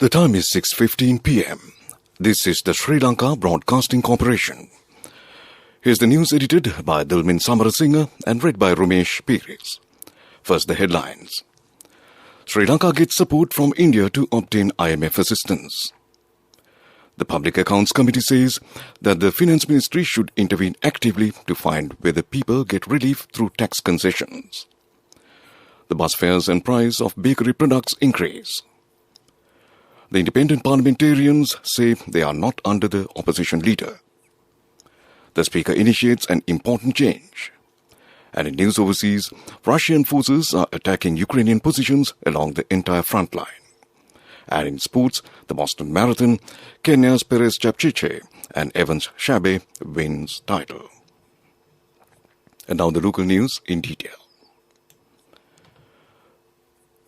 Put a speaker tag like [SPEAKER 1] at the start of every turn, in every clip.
[SPEAKER 1] The time is 6:15 p.m. This is the Sri Lanka Broadcasting Corporation. Here's the news edited by Dulmin Samarasinghe and read by Rumesh Piris. First, the headlines. Sri Lanka gets support from India to obtain IMF assistance. The Public Accounts Committee says that the Finance Ministry should intervene actively to find whether people get relief through tax concessions. The bus fares and price of bakery products increase. The independent parliamentarians say they are not under the opposition leader. The Speaker initiates an important change. And in news overseas, Russian forces are attacking Ukrainian positions along the entire front line. And in sports, the Boston Marathon, Kenya's Perez Chepchiche and Evans Shabe wins title. And now the local news in detail.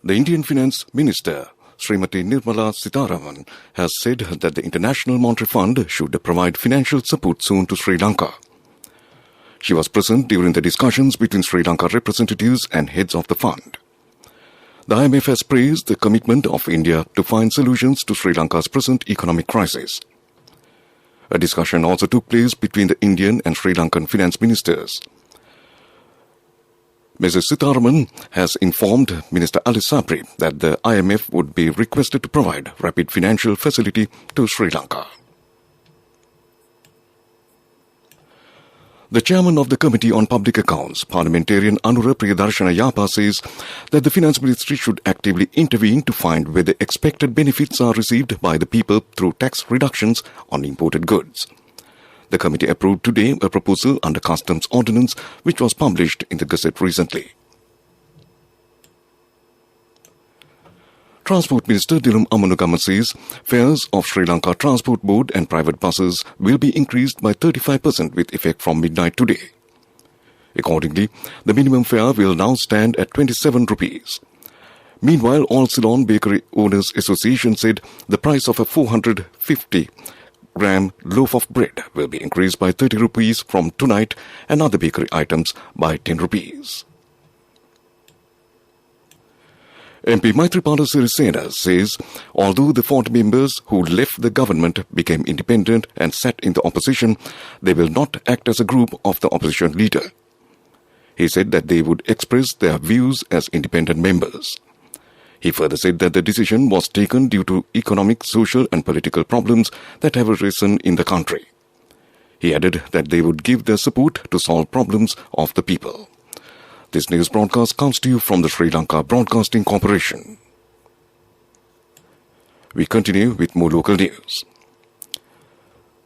[SPEAKER 1] The Indian Finance Minister Srimati Nirmala Sitharaman has said that the International Monetary Fund should provide financial support soon to Sri Lanka. She was present during the discussions between Sri Lanka representatives and heads of the fund. The IMF has praised the commitment of India to find solutions to Sri Lanka's present economic crisis. A discussion also took place between the Indian and Sri Lankan finance ministers. Mrs. Sitharaman has informed Minister Ali Sapri that the IMF would be requested to provide rapid financial facility to Sri Lanka. The chairman of the Committee on Public Accounts, Parliamentarian Anura Priyadarshana Yapa, says that the Finance Ministry should actively intervene to find whether expected benefits are received by the people through tax reductions on imported goods. The committee approved today a proposal under Customs Ordinance which was published in the Gazette recently. Transport Minister Dilum Amanugama says fares of Sri Lanka Transport Board and private buses will be increased by 35% with effect from midnight today. Accordingly, the minimum fare will now stand at 27 rupees. Meanwhile, All Ceylon Bakery Owners Association said the price of a 450-gram loaf of bread will be increased by 30 rupees from tonight and other bakery items by 10 rupees. MP Maithripala Sirisena says although the 40 members who left the government became independent and sat in the opposition, they will not act as a group of the opposition leader. He said that they would express their views as independent members. He further said that the decision was taken due to economic, social and political problems that have arisen in the country. He added that they would give their support to solve problems of the people. This news broadcast comes to you from the Sri Lanka Broadcasting Corporation. We continue with more local news.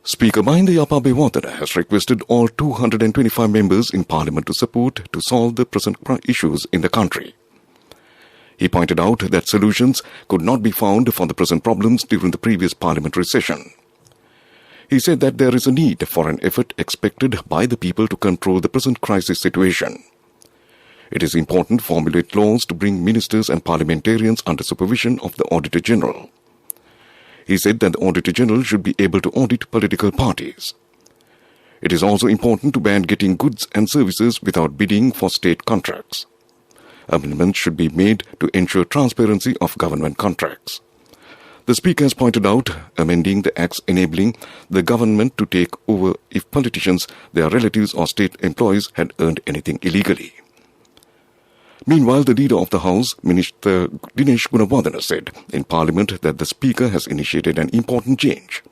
[SPEAKER 1] Speaker Mahinda Yapa has requested all 225 members in Parliament to support to solve the present issues in the country. He pointed out that solutions could not be found for the present problems during the previous parliamentary session. He said that there is a need for an effort expected by the people to control the present crisis situation. It is important to formulate laws to bring ministers and parliamentarians under supervision of the Auditor General. He said that the Auditor General should be able to audit political parties. It is also important to ban getting goods and services without bidding for state contracts. Amendments should be made to ensure transparency of government contracts. The Speaker has pointed out amending the acts enabling the government to take over if politicians, their relatives or state employees had earned anything illegally. Meanwhile, the Leader of the House, Minister Dinesh Gunawardena, said in Parliament that the Speaker has initiated an important change.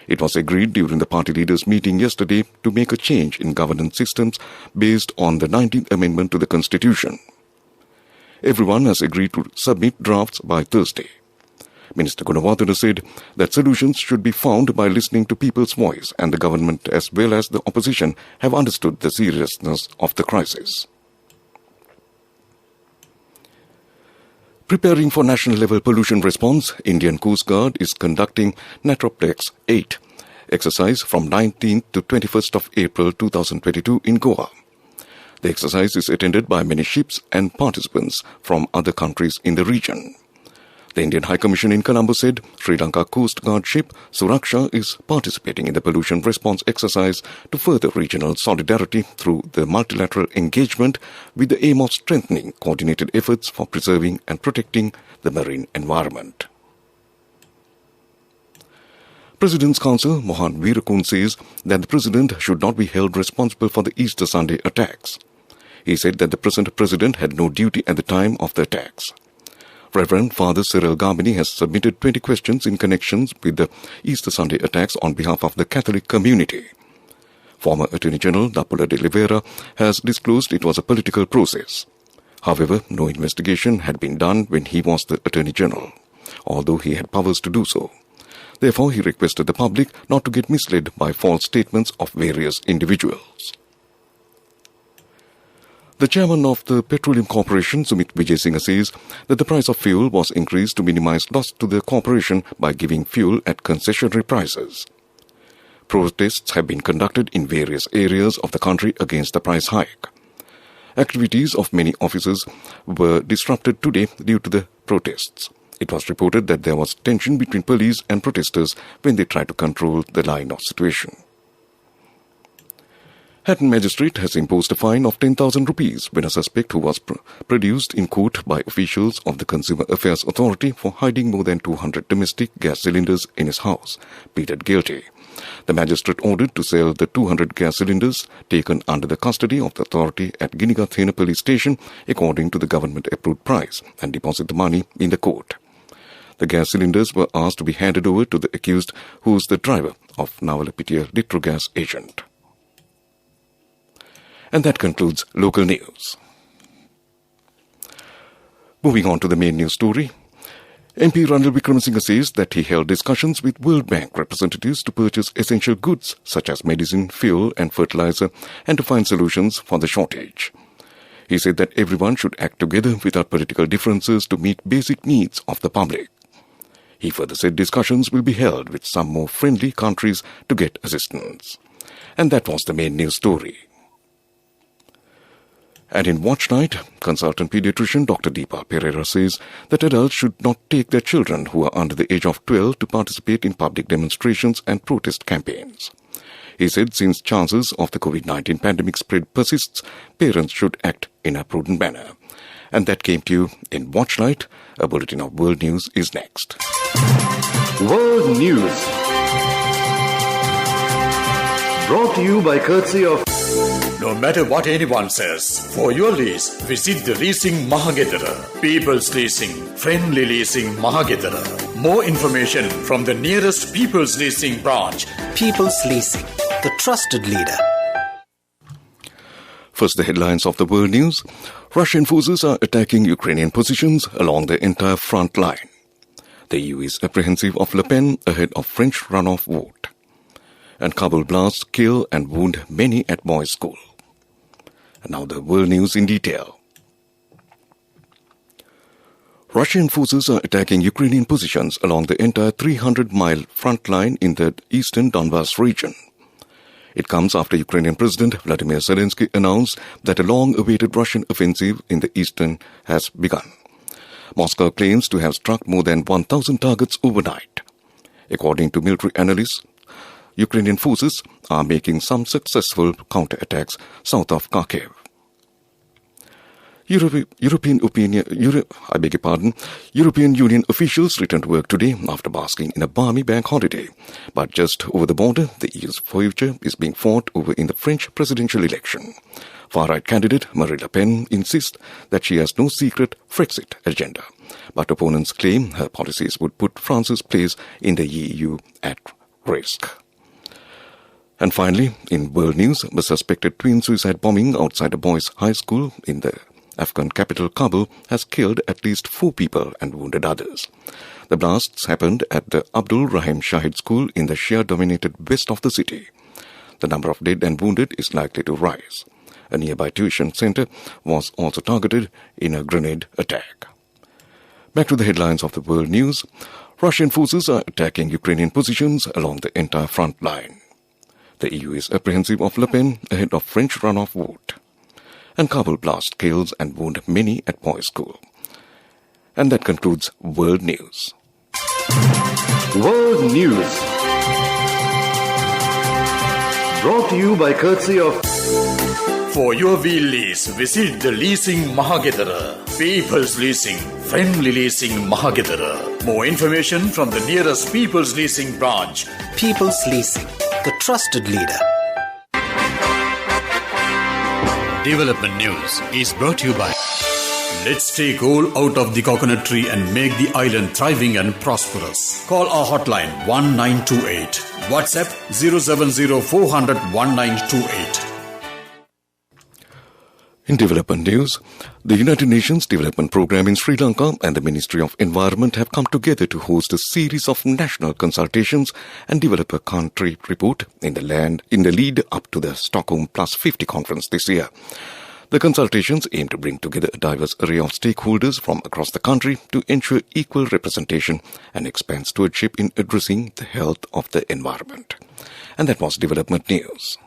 [SPEAKER 1] It was agreed during the party leaders' meeting yesterday to make a change in governance systems based on the 19th Amendment to the Constitution. Everyone has agreed to submit drafts by Thursday. Minister Gunawardena said that solutions should be found by listening to people's voice, and the government as well as the opposition have understood the seriousness of the crisis. Preparing for national-level pollution response, Indian Coast Guard is conducting Natroplex 8 exercise from 19th to 21st of April 2022 in Goa. The exercise is attended by many ships and participants from other countries in the region. The Indian High Commission in Colombo said Sri Lanka Coast Guard ship Suraksha is participating in the pollution response exercise to further regional solidarity through the multilateral engagement with the aim of strengthening coordinated efforts for preserving and protecting the marine environment. President's Counsel Mohan Veerakun says that the President should not be held responsible for the Easter Sunday attacks. He said that the present President had no duty at the time of the attacks. Reverend Father Cyril Garbini has submitted 20 questions in connection with the Easter Sunday attacks on behalf of the Catholic community. Former Attorney General Dapula de Oliveira has disclosed it was a political process. However, no investigation had been done when he was the Attorney General, although he had powers to do so. Therefore, he requested the public not to get misled by false statements of various individuals. The chairman of the Petroleum Corporation, Sumit Vijay Singh, says that the price of fuel was increased to minimize loss to the corporation by giving fuel at concessionary prices. Protests have been conducted in various areas of the country against the price hike. Activities of many offices were disrupted today due to the protests. It was reported that there was tension between police and protesters when they tried to control the line of situation. Hatton Magistrate has imposed a fine of 10,000 rupees when a suspect who was produced in court by officials of the Consumer Affairs Authority for hiding more than 200 domestic gas cylinders in his house pleaded guilty. The magistrate ordered to sell the 200 gas cylinders taken under the custody of the authority at Ginigathena police station according to the government-approved price and deposit the money in the court. The gas cylinders were asked to be handed over to the accused, who is the driver of Navalapitiya Litrogas agent. And that concludes local news. Moving on to the main news story. MP Ranil Wickramasinghe says that he held discussions with World Bank representatives to purchase essential goods such as medicine, fuel and fertilizer and to find solutions for the shortage. He said that everyone should act together without political differences to meet basic needs of the public. He further said discussions will be held with some more friendly countries to get assistance. And that was the main news story. And in Watch Night, consultant pediatrician Dr. Deepa Pereira says that adults should not take their children who are under the age of 12 to participate in public demonstrations and protest campaigns. He said since chances of the COVID-19 pandemic spread persists, parents should act in a prudent manner. And that came to you in Watch Night. A bulletin of world news is next.
[SPEAKER 2] World News. Brought to you by courtesy of...
[SPEAKER 3] No matter what anyone says, for your lease, visit the Leasing Mahagedara. People's Leasing, Friendly Leasing Mahagedara. More information from the nearest People's Leasing branch.
[SPEAKER 4] People's Leasing, the trusted leader.
[SPEAKER 1] First, the headlines of the world news. Russian forces are attacking Ukrainian positions along the entire front line. The EU is apprehensive of Le Pen ahead of French runoff vote. And Kabul blasts kill and wound many at boys' school. And now the world news in detail. Russian forces are attacking Ukrainian positions along the entire 300-mile front line in the eastern Donbas region. It comes after Ukrainian President Vladimir Zelensky announced that a long-awaited Russian offensive in the eastern has begun. Moscow claims to have struck more than 1,000 targets overnight. According to military analysts, Ukrainian forces are making some successful counterattacks south of Kharkiv. European Union officials returned to work today after basking in a balmy bank holiday. But just over the border, the EU's future is being fought over in the French presidential election. Far-right candidate Marine Le Pen insists that she has no secret Frexit agenda. But opponents claim her policies would put France's place in the EU at risk. And finally, in world news, the suspected twin suicide bombing outside a boys' high school in the Afghan capital Kabul has killed at least 4 people and wounded others. The blasts happened at the Abdul Rahim Shahid School in the Shia-dominated west of the city. The number of dead and wounded is likely to rise. A nearby tuition center was also targeted in a grenade attack. Back to the headlines of the world news. Russian forces are attacking Ukrainian positions along the entire front line. The EU is apprehensive of Le Pen ahead of French runoff vote. And Kabul blast kills and wound many at boys' school. And that concludes world news.
[SPEAKER 2] World News. Brought to you by courtesy of...
[SPEAKER 3] For your wheel lease, visit the Leasing Mahagedara. People's Leasing, friendly leasing Mahagedara. More information from the nearest People's Leasing branch.
[SPEAKER 4] People's Leasing, the trusted leader.
[SPEAKER 3] Development News is brought to you by... Let's take all out of the coconut tree and make the island thriving and prosperous. Call our hotline 1928. WhatsApp 070 400 1928.
[SPEAKER 1] In development news, the United Nations Development Programme in Sri Lanka and the Ministry of Environment have come together to host a series of national consultations and develop a country report in the lead up to the Stockholm Plus 50 conference this year. The consultations aim to bring together a diverse array of stakeholders from across the country to ensure equal representation and expand stewardship in addressing the health of the environment. And that was development news.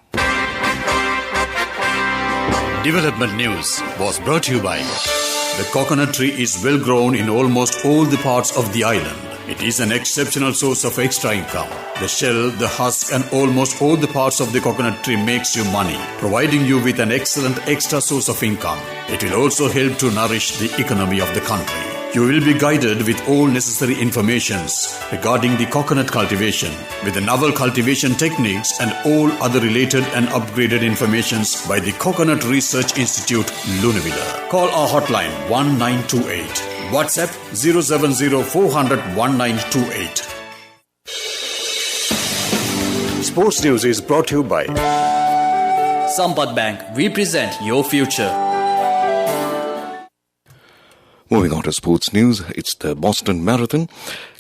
[SPEAKER 3] Development News was brought to you by... The coconut tree is well grown in almost all the parts of the island. It is an exceptional source of extra income. The shell, the husk and almost all the parts of the coconut tree makes you money, providing you with an excellent extra source of income. It will also help to nourish the economy of the country. You will be guided with all necessary informations regarding the coconut cultivation, with the novel cultivation techniques and all other related and upgraded informations by the Coconut Research Institute, Lunavilla. Call our hotline 1928. WhatsApp 070 400 1928. Sports News is brought to you by
[SPEAKER 5] Sampath Bank. We present your future.
[SPEAKER 1] Moving on to sports news, it's the Boston Marathon.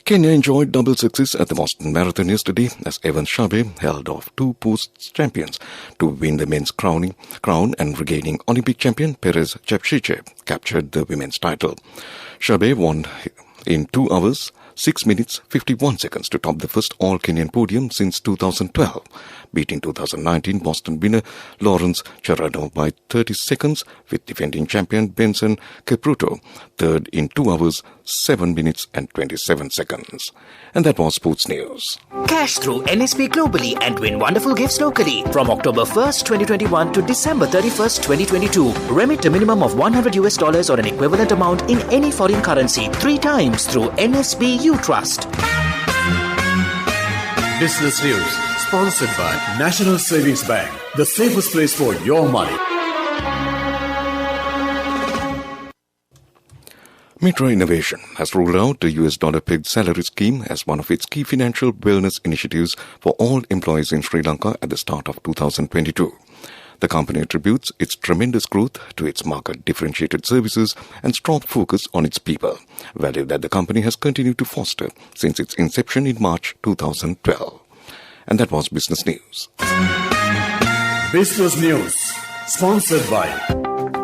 [SPEAKER 1] Kenya enjoyed double success at the Boston Marathon yesterday as Evan Shabe held off two post-champions to win the men's crown and regaining Olympic champion Perez Chepchiche captured the women's title. Shabe won in 2 hours, 6 minutes, 51 seconds to top the first all-Kenyan podium since 2012, beating 2019 Boston winner Lawrence Charano by 30 seconds, with defending champion Benson Kipruto third in 2 hours, 7 minutes and 27 seconds. And that was sports news.
[SPEAKER 6] Cash through NSP globally and win wonderful gifts locally. From October 1st, 2021 to December 31st, 2022. Remit a minimum of $100 or an equivalent amount in any foreign currency 3 times through NSB You Trust.
[SPEAKER 3] Business News, sponsored by National Savings Bank, the safest place for your money.
[SPEAKER 1] Mitra Innovation has rolled out the US dollar-pegged salary scheme as one of its key financial wellness initiatives for all employees in Sri Lanka at the start of 2022. The company attributes its tremendous growth to its market-differentiated services and strong focus on its people, value that the company has continued to foster since its inception in March 2012. And that was Business News.
[SPEAKER 3] Business News, sponsored by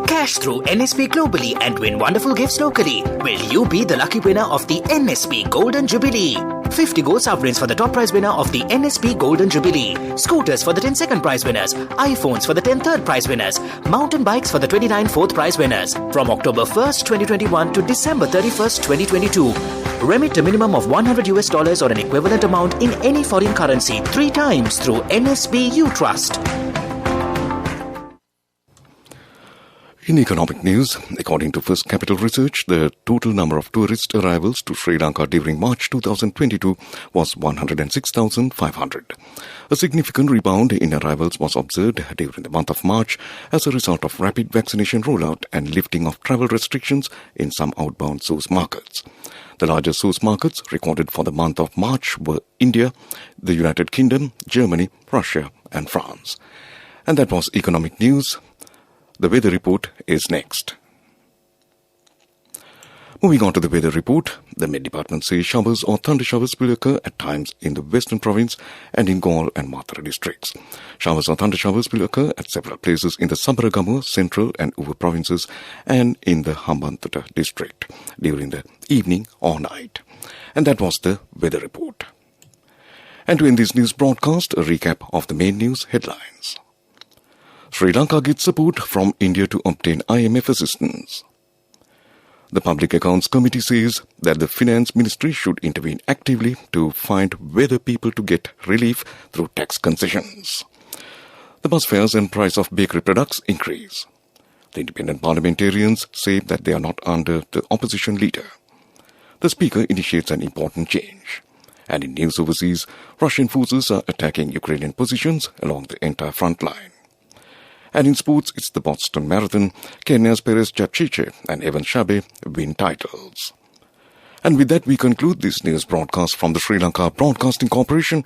[SPEAKER 6] Cash through NSP globally and win wonderful gifts locally. Will you be the lucky winner of the NSP Golden Jubilee? 50 gold sovereigns for the top prize winner of the NSP Golden Jubilee. Scooters for the 10 second prize winners. iPhones for the 10 third prize winners. Mountain bikes for the 29 fourth prize winners. From October 1st, 2021 to December 31st, 2022. Remit a minimum of $100 or an equivalent amount in any foreign currency 3 times through NSB You Trust.
[SPEAKER 1] In economic news, according to First Capital Research, the total number of tourist arrivals to Sri Lanka during March 2022 was 106,500. A significant rebound in arrivals was observed during the month of March as a result of rapid vaccination rollout and lifting of travel restrictions in some outbound source markets. The largest source markets recorded for the month of March were India, the United Kingdom, Germany, Russia and France. And that was economic news. The weather report is next. Moving on to the weather report, the Met Department says showers or thunder showers will occur at times in the Western Province and in Galle and Matra districts. Showers or thunder showers will occur at several places in the Sabaragamuwa, Central and Uva provinces and in the Hambantota district during the evening or night. And that was the weather report. And to end this news broadcast, a recap of the main news headlines. Sri Lanka gets support from India to obtain IMF assistance. The Public Accounts Committee says that the Finance Ministry should intervene actively to find whether people to get relief through tax concessions. The bus fares and price of bakery products increase. The independent parliamentarians say that they are not under the opposition leader. The Speaker initiates an important change. And in news overseas, Russian forces are attacking Ukrainian positions along the entire front line. And in sports, it's the Boston Marathon. Kenya's Perez Japchiche and Evan Shabe win titles. And with that, we conclude this news broadcast from the Sri Lanka Broadcasting Corporation.